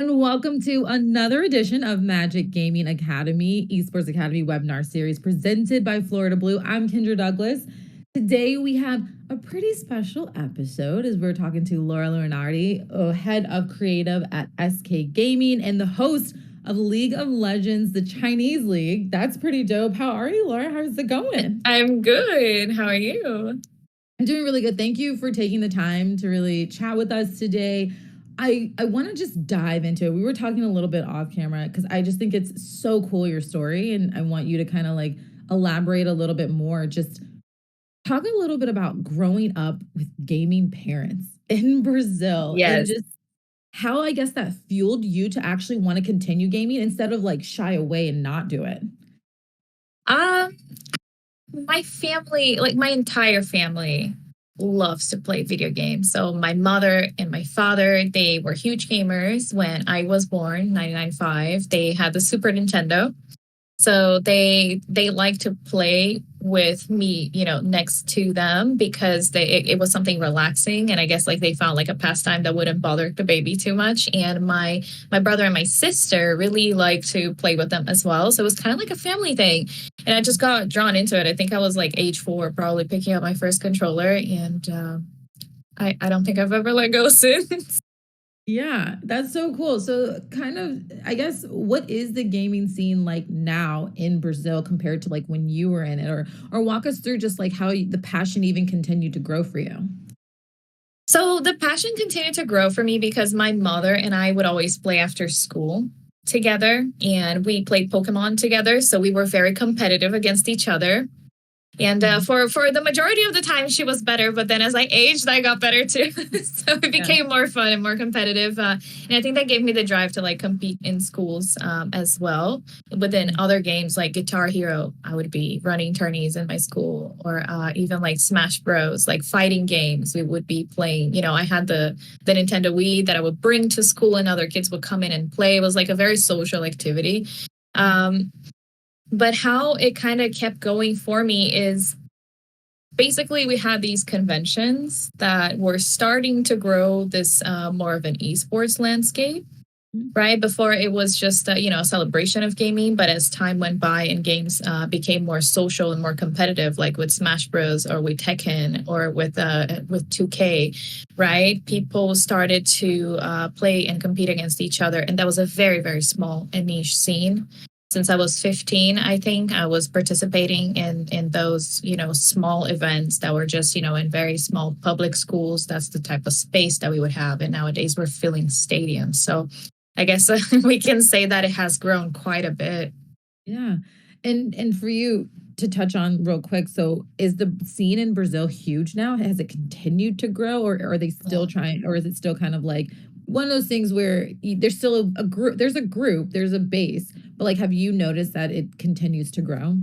And welcome to another edition of Magic Gaming Academy, Esports Academy webinar series presented by Florida Blue. I'm Kendra Douglas. Today we have a pretty special episode as we're talking to Lara Lunardi, head of creative at SK Gaming and the host of League of Legends, the Chinese League. That's pretty dope. How are you, Laura? How's it going? I'm good. How are you? I'm doing really good. Thank you for taking the time to really chat with us today. I want to just dive into it. We were talking a little bit off camera because I just think it's so cool, your story. And I want you to kind of like elaborate a little bit more. Just talk a little bit about growing up with gaming parents in Brazil and Yes. just how I guess that fueled you to actually want to continue gaming instead of like shy away and not do it. Um, my family, like my entire family, loves to play video games. So my mother and my father, they were huge gamers when I was born, 99.5. They had the Super Nintendo. So they like to play with me, next to them because it was something relaxing, and I guess like they found like a pastime that wouldn't bother the baby too much. And my brother and my sister really like to play with them as well. So it was kind of like a family thing, and I just got drawn into it. I think I was like age 4, probably picking up my first controller, and I don't think I've ever let go since. Yeah, that's so cool. So, kind of, I guess, what is the gaming scene like now in Brazil compared to like when you were in it, or walk us through just like how the passion even continued to grow for you. So the passion continued to grow for me because my mother and I would always play after school together, and we played Pokemon together. So we were very competitive against each other. And Mhm. for the majority of the time, she was better. But then as I aged, I got better too. So it Yeah. became more fun and more competitive. And I think that gave me the drive to like compete in schools as well. Within Mhm. other games like Guitar Hero, I would be running tourneys in my school, or even like Smash Bros, like fighting games. We would be playing. I had the Nintendo Wii that I would bring to school, and other kids would come in and play. It was like a very social activity. Um, but how it kind of kept going for me is basically we had these conventions that were starting to grow this more of an esports landscape, Mhm. right? Before it was just a celebration of gaming, but as time went by and games became more social and more competitive, like with Smash Bros or with Tekken or with 2K, right? People started to play and compete against each other, and that was a very, very small and niche scene. Since I was 15, I think I was participating in those, small events that were just, in very small public schools. That's the type of space that we would have. And nowadays we're filling stadiums. So I guess we can say that it has grown quite a bit. Yeah. And for you to touch on real quick, so is the scene in Brazil huge now? Has it continued to grow, or are they still Yeah. trying, or is it still kind of like one of those things where there's still a group, there's a base, but like have you noticed that it continues to grow?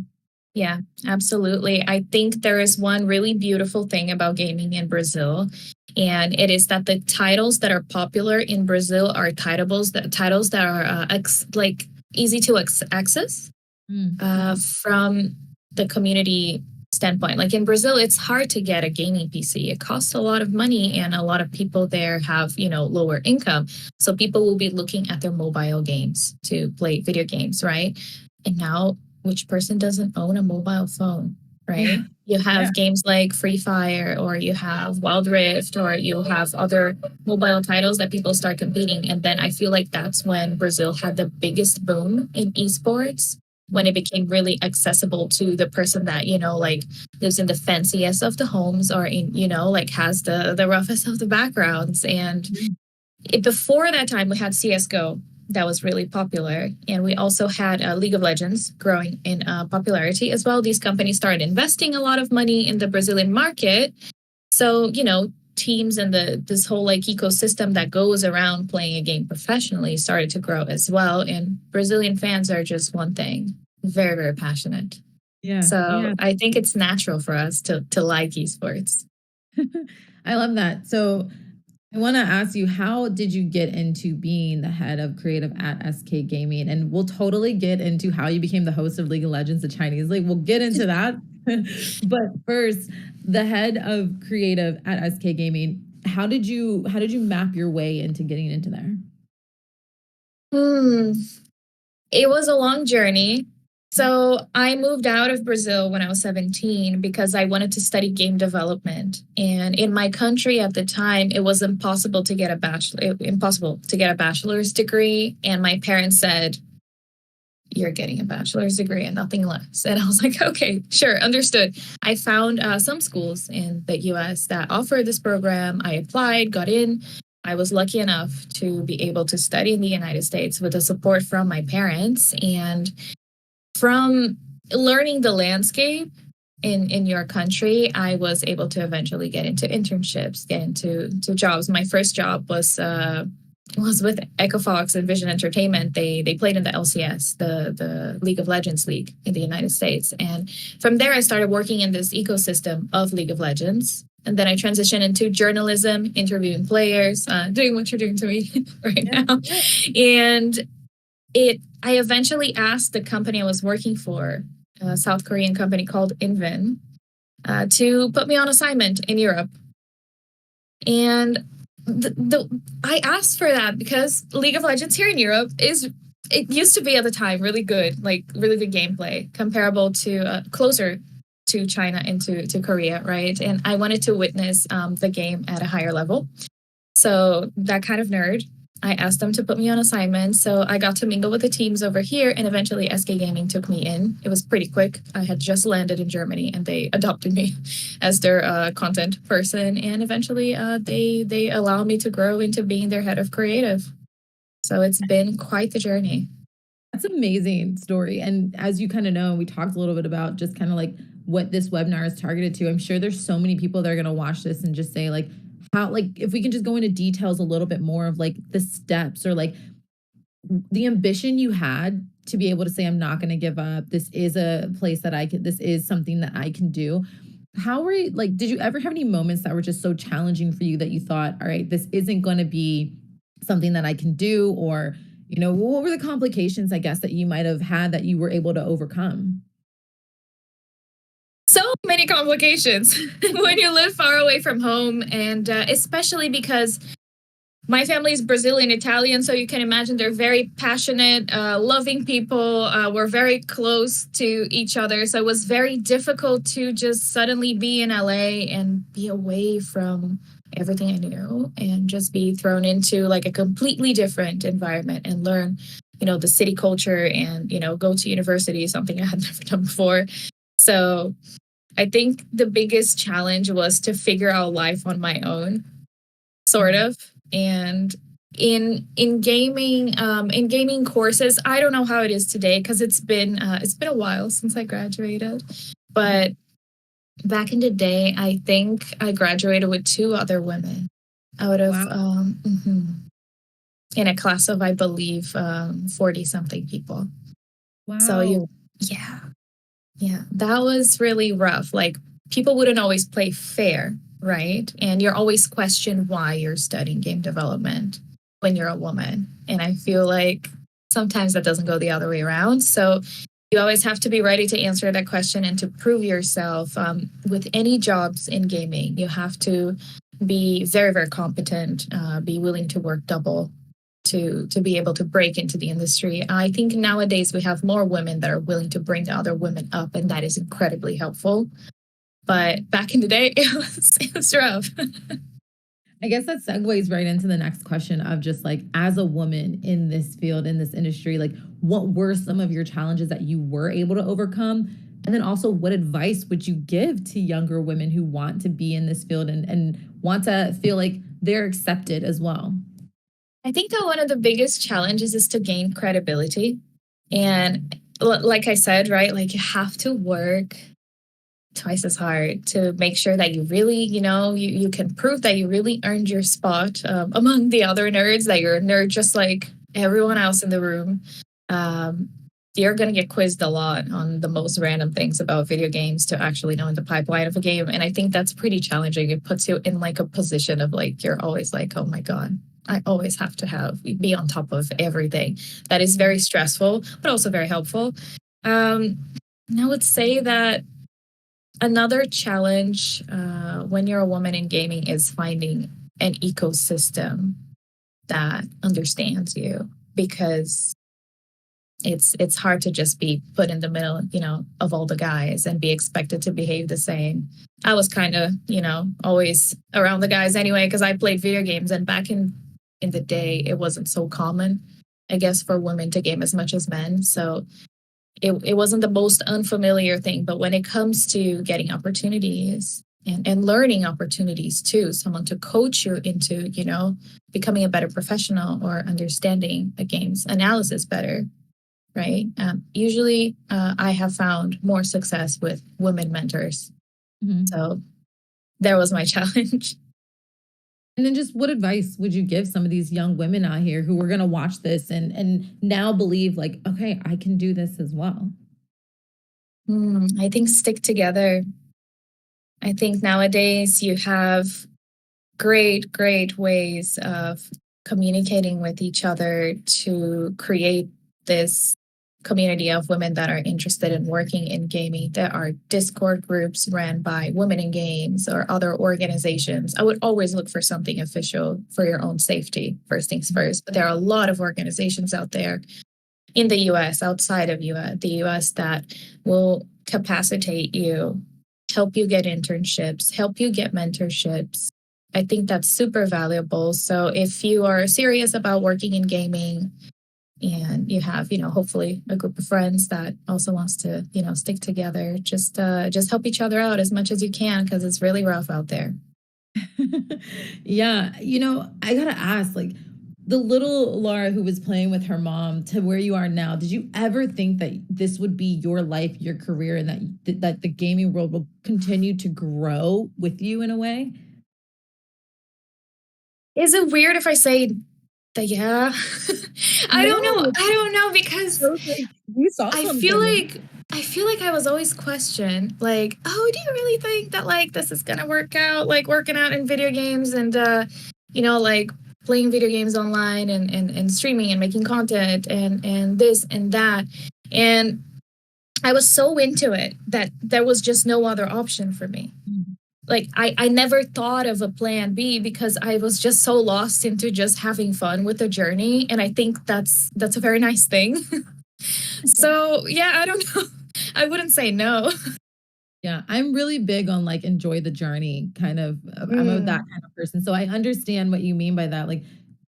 Yeah, absolutely. I think there is one really beautiful thing about gaming in Brazil, and it is that the titles that are popular in Brazil are titles that are like easy to access Mm. from the community standpoint. Like in Brazil, it's hard to get a gaming PC. It costs a lot of money, and a lot of people there have, lower income. So people will be looking at their mobile games to play video games, right? And now, which person doesn't own a mobile phone, Yeah. right? You Yeah. have games like Free Fire, or you have Wild Rift, or you have other mobile titles that people start competing. And then I feel like that's when Brazil had the biggest boom in esports, when it became really accessible to the person that, like lives in the fanciest of the homes, or in, like has the roughest of the backgrounds. And before that time, we had CSGO that was really popular. And we also had League of Legends growing in popularity as well. These companies started investing a lot of money in the Brazilian market. So, teams and this whole like ecosystem that goes around playing a game professionally started to grow as well. And Brazilian fans are just one thing, very, very passionate. Yeah. So Yeah. I think it's natural for us to like esports. I love that. So I want to ask you, how did you get into being the head of creative at SK Gaming? And we'll totally get into how you became the host of League of Legends, the Chinese League. We'll get into that. But first, the head of creative at SK Gaming, how did you map your way into getting into there? Hmm. It was a long journey. So I moved out of Brazil when I was 17 because I wanted to study game development. And in my country at the time, it was impossible to get a bachelor's degree. And my parents said, "You're getting a bachelor's degree and nothing less." And I was like, okay, sure, understood. I found some schools in the US that offer this program. I applied, got in. I was lucky enough to be able to study in the United States with the support from my parents. And from learning the landscape in your country, I was able to eventually get into internships, get into jobs. My first job was with EchoFox and Vision Entertainment. They played in the LCS, the League of Legends League in the United States. And from there, I started working in this ecosystem of League of Legends. And then I transitioned into journalism, interviewing players, doing what you're doing to me right now. And I eventually asked the company I was working for, a South Korean company called Invin, to put me on assignment in Europe. And I asked for that because League of Legends here in Europe it used to be at the time really good, like really good gameplay, comparable to closer to China and to Korea, right? And I wanted to witness the game at a higher level. So that kind of nerd, I asked them to put me on assignment. So I got to mingle with the teams over here, and eventually SK Gaming took me in. It was pretty quick. I had just landed in Germany, and they adopted me as their content person. And eventually, they allowed me to grow into being their head of creative. So it's been quite the journey. That's an amazing story. And as you kind of know, we talked a little bit about just kind of like what this webinar is targeted to. I'm sure there's so many people that are going to watch this and just say like, how, like, if we can just go into details a little bit more of like the steps or like the ambition you had to be able to say, I'm not going to give up. This is a place that this is something that I can do. How were you, like, did you ever have any moments that were just so challenging for you that you thought, all right, this isn't going to be something that I can do? Or, what were the complications, I guess, that you might have had that you were able to overcome? So many complications when you live far away from home, and especially because my family is Brazilian Italian, so you can imagine they're very passionate, loving people. We're very close to each other, so it was very difficult to just suddenly be in LA and be away from everything I knew and just be thrown into like a completely different environment and learn, the city culture and, go to university, something I had never done before. So I think the biggest challenge was to figure out life on my own, sort of. And in gaming courses, I don't know how it is today because it's been a while since I graduated. But back in the day, I think I graduated with 2 other women out of in a class of, I believe, 40 something people. Wow. So yeah, that was really rough. Like, people wouldn't always play fair, right? And you're always questioned why you're studying game development when you're a woman. And I feel like sometimes that doesn't go the other way around. So you always have to be ready to answer that question and to prove yourself. With any jobs in gaming, you have to be very, very competent, be willing to work double to be able to break into the industry. I think nowadays we have more women that are willing to bring other women up, and that is incredibly helpful. But back in the day, it was rough. I guess that segues right into the next question of just like, as a woman in this field, in this industry, like what were some of your challenges that you were able to overcome? And then also, what advice would you give to younger women who want to be in this field and want to feel like they're accepted as well? I think that one of the biggest challenges is to gain credibility. And like I said, right, like you have to work twice as hard to make sure that you really, you can prove that you really earned your spot among the other nerds, that you're a nerd just like everyone else in the room. You're going to get quizzed a lot on the most random things about video games to actually know in the pipeline of a game. And I think that's pretty challenging. It puts you in like a position of like, you're always like, oh my God, I always have to be on top of everything. That is very stressful, but also very helpful. And I would say that another challenge when you're a woman in gaming is finding an ecosystem that understands you. because it's hard to just be put in the middle, of all the guys and be expected to behave the same. I was kind of, always around the guys anyway, because I played video games, and back in the day, it wasn't so common, I guess, for women to game as much as men. So it wasn't the most unfamiliar thing. But when it comes to getting opportunities and learning opportunities too, someone to coach you into, becoming a better professional or understanding the game's analysis better, right? Usually I have found more success with women mentors. Mhm. So there was my challenge. And then just what advice would you give some of these young women out here who are going to watch this and now believe like, okay, I can do this as well? I think stick together. I think nowadays you have great ways of communicating with each other to create this community of women that are interested in working in gaming. There are Discord groups ran by Women in Games or other organizations. I would always look for something official for your own safety, first things first. But there are a lot of organizations out there in the US, outside of the US, that will capacitate you, help you get internships, help you get mentorships. I think that's super valuable. So if you are serious about working in gaming and you have, hopefully a group of friends that also wants to, stick together, just help each other out as much as you can, because it's really rough out there. Yeah, I got to ask, like, the little Lara who was playing with her mom to where you are now, did you ever think that this would be your life, your career, and that the gaming world will continue to grow with you in a way? Is it weird if I say that? Yeah. I don't know. No, I don't know, because so, like, you saw I feel something. like I feel like I was always questioned, like, oh, do you really think that like this is gonna work out, like working out in video games and like playing video games online and streaming and making content and this and that. And I was so into it that there was just no other option for me. Mhm. Like I never thought of a plan B, because I was just so lost into just having fun with the journey. And I think that's a very nice thing. So yeah, I don't know. I wouldn't say no. Yeah, I'm really big on like enjoy the journey kind of. I'm that Mm, kind of person. So I understand what you mean by that. Like,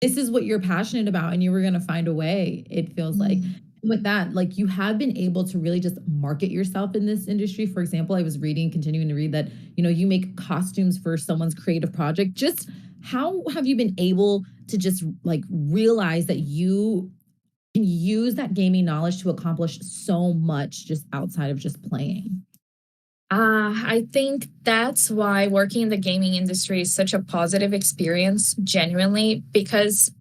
this is what you're passionate about and you were going to find a way, it feels like. mm. With that, like you have been able to really just market yourself in this industry. For example, I was continuing to read that, you make costumes for someone's creative project. Just how have you been able to just like realize that you can use that gaming knowledge to accomplish so much just outside of just playing? I think that's why working in the gaming industry is such a positive experience, genuinely, because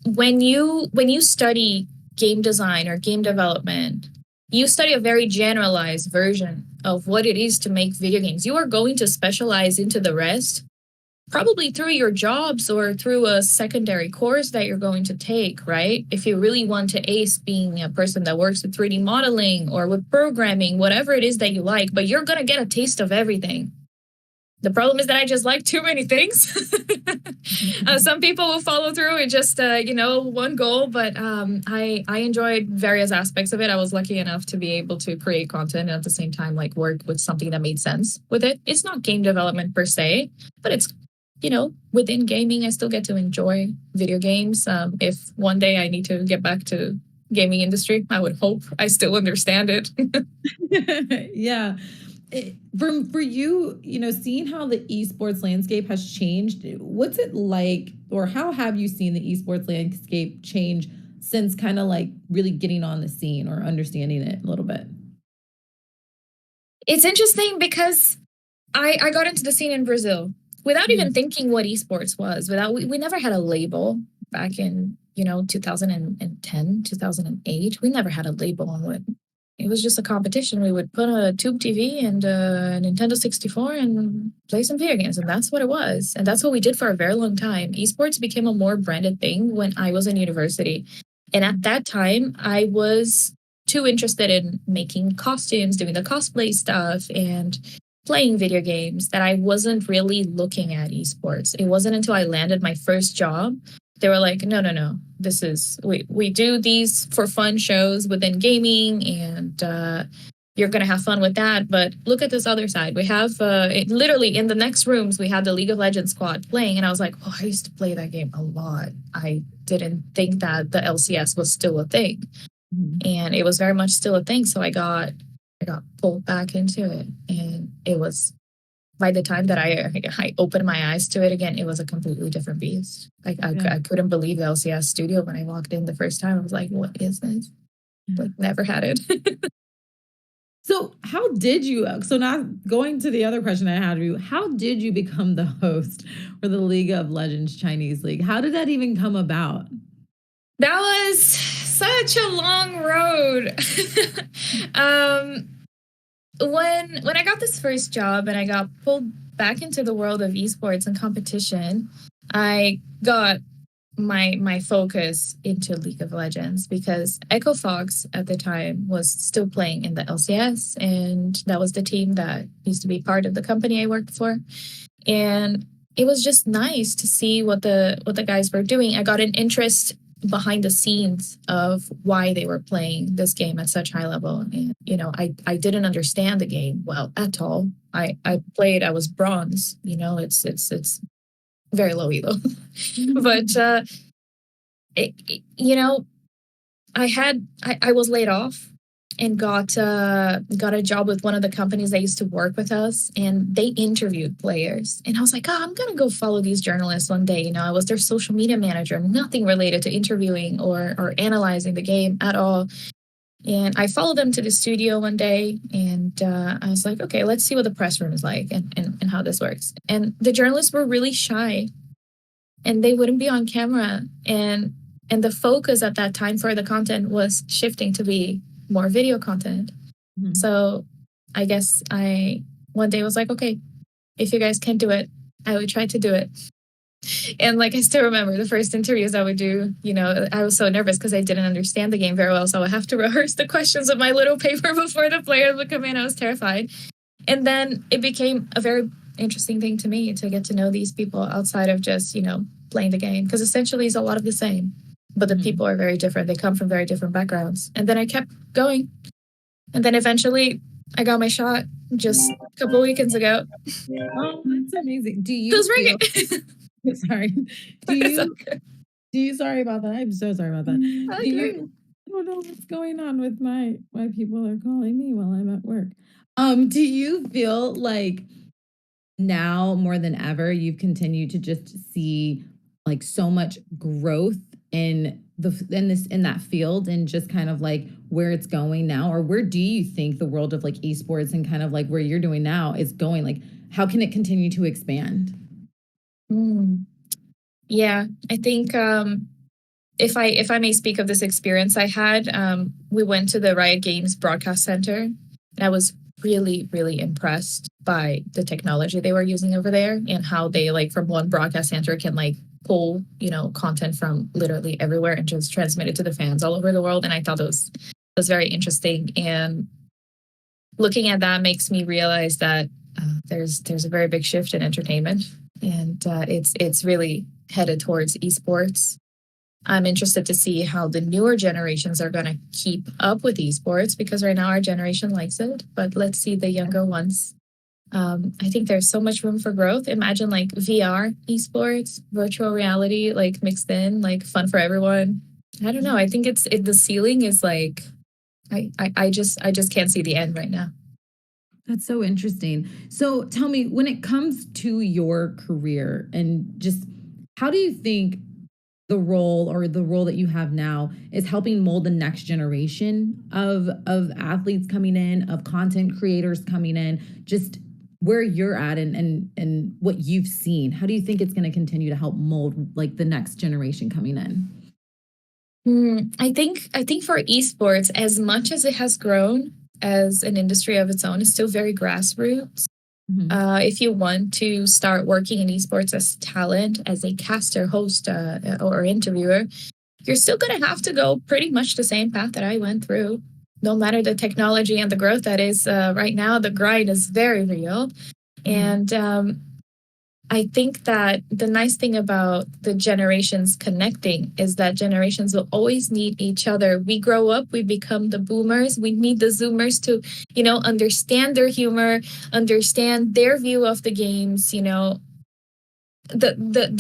when you study game design or game development, you study a very generalized version of what it is to make video games. You are going to specialize into the rest, probably through your jobs or through a secondary course that you're going to take, right? If you really want to ace being a person that works with 3D modeling or with programming, whatever it is that you like, but you're going to get a taste of everything. The problem is that I just like too many things. Some people will follow through with just, one goal, but I enjoyed various aspects of it. I was lucky enough to be able to create content and at the same time, like, work with something that made sense with it. It's not game development per se, but it's, within gaming, I still get to enjoy video games. If one day I need to get back to gaming industry, I would hope I still understand it. Yeah. For you, seeing how the esports landscape has changed, what's it like, or how have you seen the esports landscape change since kind of like really getting on the scene or understanding it a little bit? It's interesting because I got into the scene in Brazil without even Mhm. thinking what esports was. We never had a label back in 2010, 2008. We never had a label on it. It was just a competition. We would put a tube TV and a Nintendo 64 and play some video games, and that's what it was. And that's what we did for a very long time. Esports became a more branded thing when I was in university. And at that time, I was too interested in making costumes, doing the cosplay stuff, and playing video games that I wasn't really looking at esports. It wasn't until I landed my first job They were like, no, no, no. This is we do these for fun shows within gaming, and you're gonna have fun with that. But look at this other side. We have literally in the next rooms we had the League of Legends squad playing, and I was like, oh, I used to play that game a lot. I didn't think that the LCS was still a thing, and it was very much still a thing. So I got pulled back into it, and it was. By the time that I opened my eyes to it again, it was a completely different beast. Like I couldn't believe the LCS studio when I walked in the first time. I was like, "What is this?" Like never had it. So how did you, so now going to the other question I had for you, how did you become the host for the League of Legends Chinese League? How did that even come about? That was such a long road. When I got this first job and I got pulled back into the world of esports and competition, I got my focus into League of Legends because Echo Fox at the time was still playing in the LCS, and that was the team that used to be part of the company I worked for. And it was just nice to see what the guys were doing. I got an interest behind the scenes of why they were playing this game at such high level. And, I didn't understand the game well at all. I was bronze, it's very low elo. But, I was laid off and got a job with one of the companies that used to work with us, and they interviewed players. And I was like, I'm going to go follow these journalists one day. I was their social media manager, nothing related to interviewing or analyzing the game at all. And I followed them to the studio one day, and I was like, okay, let's see what the press room is like and how this works. And the journalists were really shy, and they wouldn't be on camera. And the focus at that time for the content was shifting to be more video content. Mm-hmm. So I guess I one day was like, okay, if you guys can do it, I would try to do it. And I still remember the first interviews I would do, I was so nervous because I didn't understand the game very well. So I would have to rehearse the questions with my little paper before the players would come in. I was terrified. And then it became a very interesting thing to me to get to know these people outside of just, playing the game. Because essentially it's a lot of the same. But the people are very different. They come from very different backgrounds. And then I kept going. And then eventually I got my shot just a couple of weekends ago. Oh, that's amazing. Do you Who's ringing? Sorry. Sorry about that. I'm so sorry about that. I don't know what's going on with why people are calling me while I'm at work. Do you feel like now more than ever you've continued to just see so much growth in that field and just kind of where it's going now? Or where do you think the world of esports and kind of where you're doing now is going? How can it continue to expand? Yeah, I think if I may speak of this experience I had, we went to the Riot Games Broadcast Center, and I was really, really impressed by the technology they were using over there and how they from one broadcast center can pull, content from literally everywhere and just transmit it to the fans all over the world. And I thought it was very interesting. And looking at that makes me realize that there's a very big shift in entertainment, and it's really headed towards esports. I'm interested to see how the newer generations are going to keep up with esports, because right now our generation likes it, but let's see the younger ones. I think there's so much room for growth. Imagine VR esports, virtual reality, mixed in, fun for everyone. I don't know. I think the ceiling is I just can't see the end right now. That's so interesting. So tell me, when it comes to your career and just how do you think the role that you have now is helping mold the next generation of athletes coming in, of content creators coming in, just where you're at and what you've seen? How do you think it's going to continue to help mold the next generation coming in? I think for esports, as much as it has grown as an industry of its own, it's still very grassroots. Mm-hmm. If you want to start working in esports as talent, as a caster, host, or interviewer, you're still going to have to go pretty much the same path that I went through. No matter the technology and the growth that is right now, the grind is very real. Mm-hmm. And I think that the nice thing about the generations connecting is that generations will always need each other. We grow up, we become the boomers, we need the zoomers to, understand their humor, understand their view of the games, the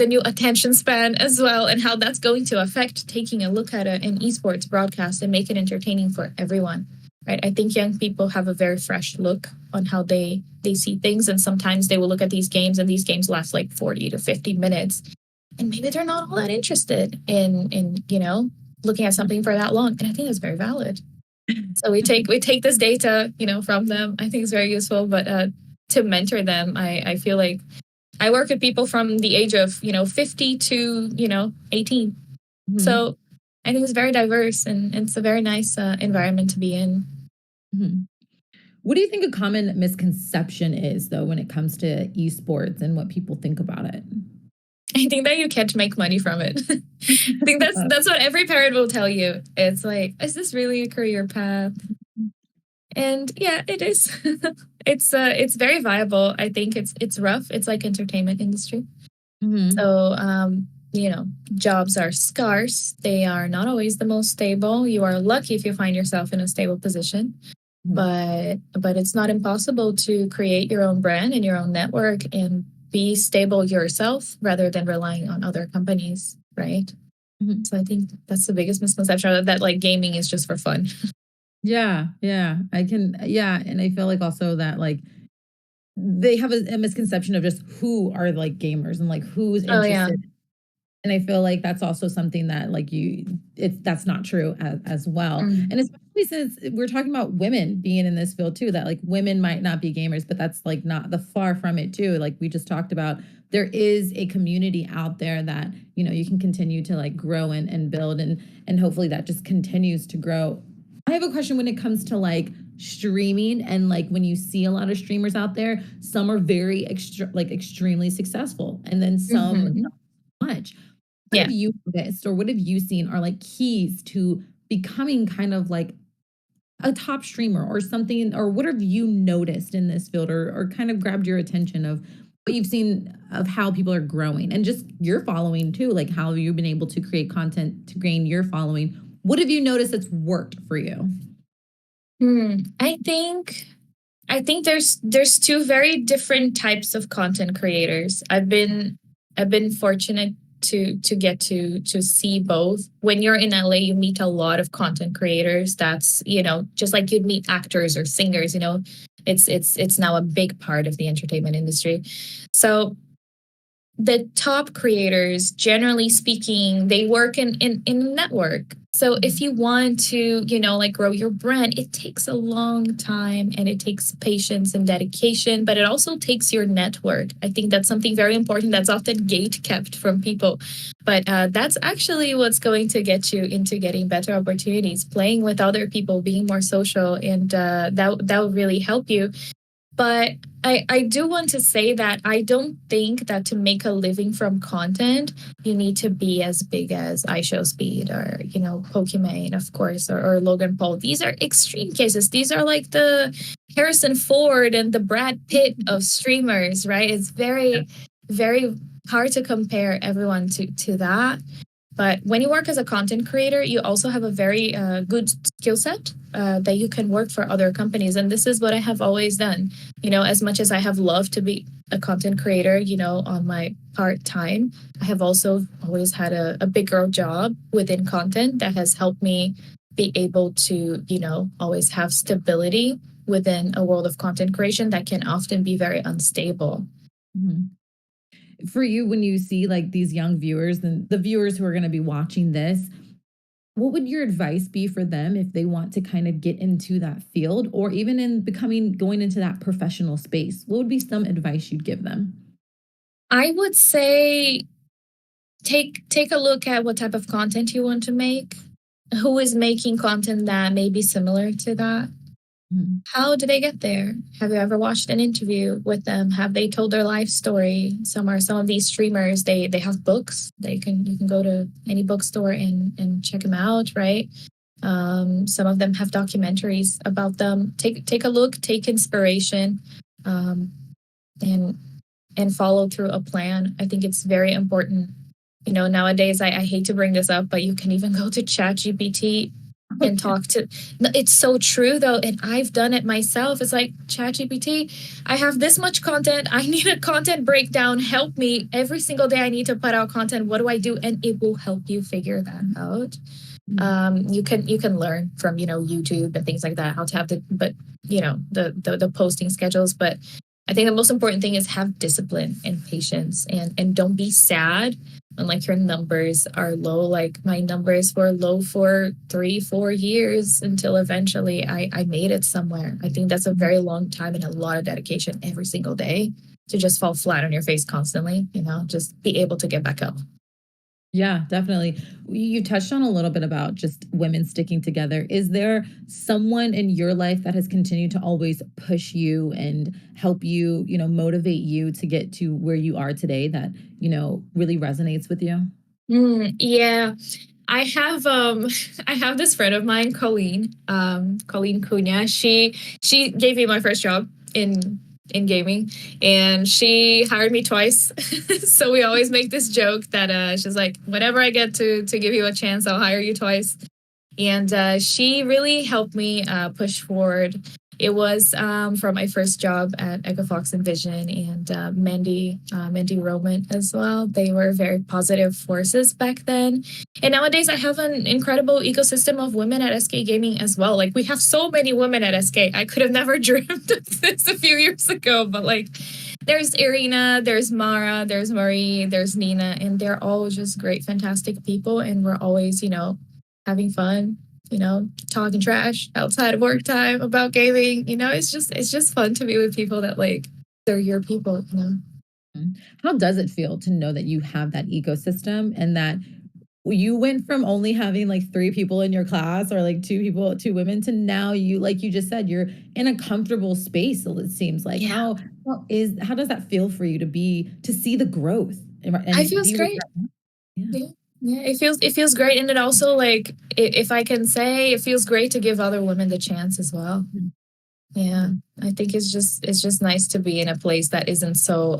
new attention span as well, and how that's going to affect taking a look at an esports broadcast and make it entertaining for everyone. Right. I think young people have a very fresh look on how they see things. And sometimes they will look at these games and these games last like 40 to 50 minutes. And maybe they're not all that interested in looking at something for that long. And I think that's very valid. So we take this data, from them. I think it's very useful. But to mentor them, I feel like I work with people from the age of, 50 to, 18. Mm-hmm. So I think it's very diverse and it's a very nice environment to be in. Mm-hmm. What do you think a common misconception is, though, when it comes to esports and what people think about it? I think that you can't make money from it. I think that's what every parent will tell you. It's like, is this really a career path? And yeah, it is. It's very viable. I think it's rough. It's like entertainment industry. Mm-hmm. So jobs are scarce. They are not always the most stable. You are lucky if you find yourself in a stable position. Mm-hmm. But it's not impossible to create your own brand and your own network and be stable yourself rather than relying on other companies, right? Mm-hmm. So I think that's the biggest misconception, that like gaming is just for fun. Yeah. And I feel like also that like they have a misconception of just who are like gamers and like who's interested. Oh, yeah. And I feel like that's also something that like that's not true as well. Mm. And especially since we're talking about women being in this field too, that like women might not be gamers, but that's like not the far from it too. Like we just talked about, there is a community out there that, you can continue to like grow and build and hopefully that just continues to grow. I have a question when it comes to like streaming and like when you see a lot of streamers out there, some are very extremely successful and then some not much. What have you noticed or what have you seen are like keys to becoming kind of like a top streamer or something, or what have you noticed in this field or kind of grabbed your attention of what you've seen of how people are growing and just your following too, like how have you been able to create content to gain your following? What have you noticed that's worked for you? I think there's two very different types of content creators. I've been fortunate to get to see both. When you're in LA, you meet a lot of content creators. That's, just like you'd meet actors or singers, it's now a big part of the entertainment industry. So the top creators, generally speaking, they work in a network. So if you want to, grow your brand, it takes a long time and it takes patience and dedication, but it also takes your network. I think that's something very important that's often gate kept from people. But that's actually what's going to get you into getting better opportunities, playing with other people, being more social, and that will really help you. But I do want to say that I don't think that to make a living from content, you need to be as big as iShowSpeed or, Pokimane, of course, or Logan Paul. These are extreme cases. These are like the Harrison Ford and the Brad Pitt of streamers, right? It's very, very hard to compare everyone to that. But when you work as a content creator, you also have a very good skill set that you can work for other companies. And this is what I have always done. As much as I have loved to be a content creator, on my part-time, I have also always had a bigger job within content that has helped me be able to, always have stability within a world of content creation that can often be very unstable. Mm-hmm. For you, when you see like these young viewers and the viewers who are going to be watching this, what would your advice be for them if they want to kind of get into that field or even in going into that professional space? What would be some advice you'd give them? I would say take a look at what type of content you want to make, who is making content that may be similar to that. How do they get there? Have you ever watched an interview with them? Have they told their life story? Some of these streamers, they have books. You can go to any bookstore and check them out, right? Some of them have documentaries about them. Take a look, take inspiration, and and follow through a plan. I think it's very important. You know, nowadays, I hate to bring this up, but you can even go to ChatGPT and Okay. talk to. It's so true though, and I've done it myself. It's like, ChatGPT, I have this much content. I need a content breakdown. Help me every single day. I need to put out content. What do I do? And it will help you figure that out. You can learn from, you know, YouTube and things like that, how to have the posting schedules. But I think the most important thing is have discipline and patience, and don't be sad when like your numbers are low. Like my numbers were low for 3-4 years until eventually I made it somewhere. I think that's a very long time and a lot of dedication every single day to just fall flat on your face constantly, you know, just be able to get back up. Yeah, definitely. You touched on a little bit about just women sticking together. Is there someone in your life that has continued to always push you and help you, motivate you to get to where you are today that, really resonates with you? Yeah. I have I have this friend of mine, Colleen Cunha. She gave me my first job in gaming, and she hired me twice. So we always make this joke that she's like, whenever I get to give you a chance, I'll hire you twice. And she really helped me push forward. It was from my first job at Echo Fox and Vision, and Mandy Roman as well. They were very positive forces back then. And nowadays, I have an incredible ecosystem of women at SK Gaming as well. Like, we have so many women at SK. I could have never dreamed of this a few years ago, but like, there's Irina, there's Mara, there's Marie, there's Nina, and they're all just great, fantastic people. And we're always, having fun, talking trash outside of work time about gaming. It's just fun to be with people that like they're your people. How does it feel to know that you have that ecosystem and that you went from only having like three people in your class or like two women to now you, like you just said, you're in a comfortable space. So it seems like Yeah. how does that feel for you to see the growth I and feels be where great. you're at? Yeah. Yeah. Yeah, it feels great, and it also like if I can say, it feels great to give other women the chance as well. Yeah, Mhm. I think it's just nice to be in a place that isn't so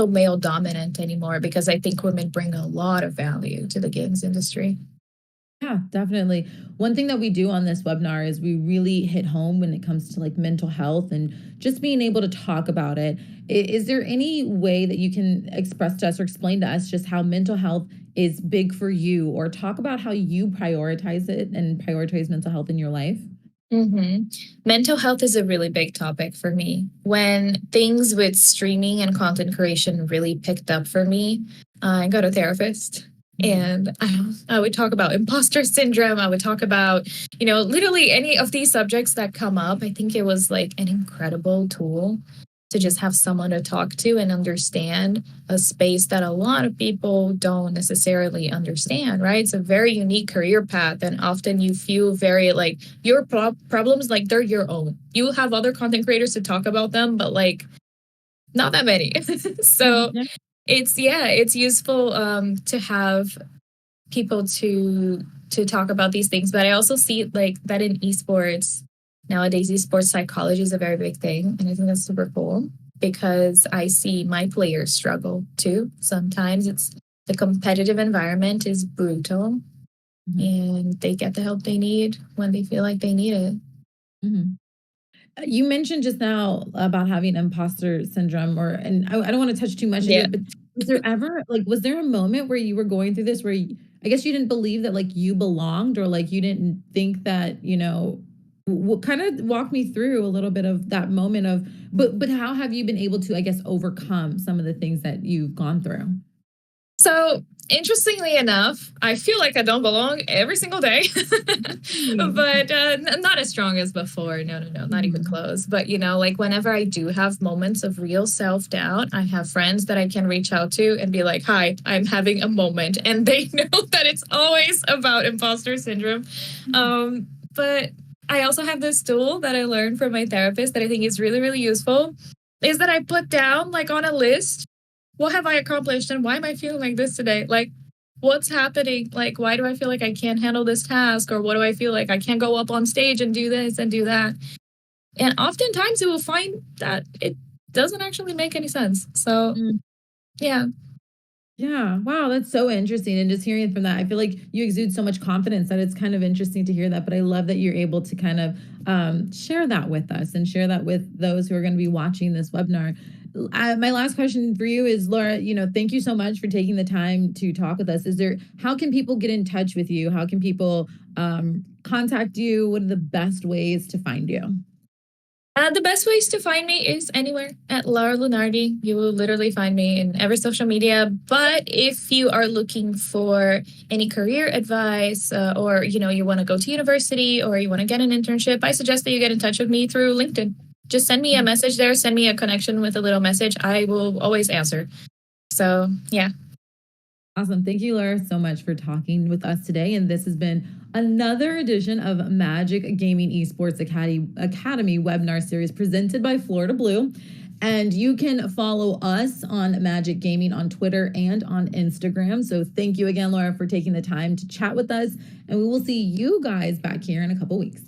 male dominant anymore, because I think women bring a lot of value to the games industry. Yeah, definitely. One thing that we do on this webinar is we really hit home when it comes to like mental health and just being able to talk about it. Is there any way that you can express to us or explain to us just how mental health is big for you or talk about how you prioritize it and prioritize mental health in your life? hmm Mental health is a really big topic for me. When things with streaming and content creation really picked up for me, I got a therapist. Mhm. And I would talk about imposter syndrome. I would talk about, literally any of these subjects that come up. I think it was like an incredible tool to just have someone to talk to and understand a space that a lot of people don't necessarily understand, right? It's a very unique career path. And often you feel very like your problems, like they're your own. You have other content creators to talk about them, but like not that many. So Yeah. it's useful to have people to talk about these things. But I also see like that in esports nowadays. Esports psychology is a very big thing, and I think that's super cool, because I see my players struggle too. Sometimes it's the competitive environment is brutal, Mhm. and they get the help they need when they feel like they need it. Mhm. You mentioned just now about having imposter syndrome and I don't wanna touch too much into Yeah. it, but was there a moment where you were going through this where I guess you didn't believe that, like, you belonged or, like, you didn't think that, kinda walk me through a little bit of that moment of but how have you been able to, I guess, overcome some of the things that you've gone through? So, interestingly enough, I feel like I don't belong every single day, Mm. but not as strong as before. No, no, no, not even Mhm. close. But, like whenever I do have moments of real self doubt, I have friends that I can reach out to and be like, hi, I'm having a moment. And they know that it's always about imposter syndrome. But I also have this tool that I learned from my therapist that I think is really, really useful, is that I put down like on a list, what have I accomplished and why am I feeling like this today? Like, what's happening? Like, why do I feel like I can't handle this task? Or what do I feel like I can't go up on stage and do this and do that? And oftentimes you will find that doesn't actually make any sense. So yeah. Yeah. Wow. That's so interesting. And just hearing from that, I feel like you exude so much confidence that it's kind of interesting to hear that. But I love that you're able to kind of share that with us and share that with those who are going to be watching this webinar. My last question for you is, Laura, thank you so much for taking the time to talk with us. How can people get in touch with you? How can people contact you? What are the best ways to find you? The best ways to find me is anywhere at Lara Lunardi. You will literally find me in every social media. But if you are looking for any career advice, or you want to go to university or you want to get an internship, I suggest that you get in touch with me through LinkedIn. Just send me a message there. Send me a connection with a little message. I will always answer. So yeah. Awesome. Thank you, Laura, so much for talking with us today. And this has been another edition of Magic Gaming Esports Academy webinar series presented by Florida Blue. And you can follow us on Magic Gaming on Twitter and on Instagram. So thank you again, Laura, for taking the time to chat with us. And we will see you guys back here in a couple weeks.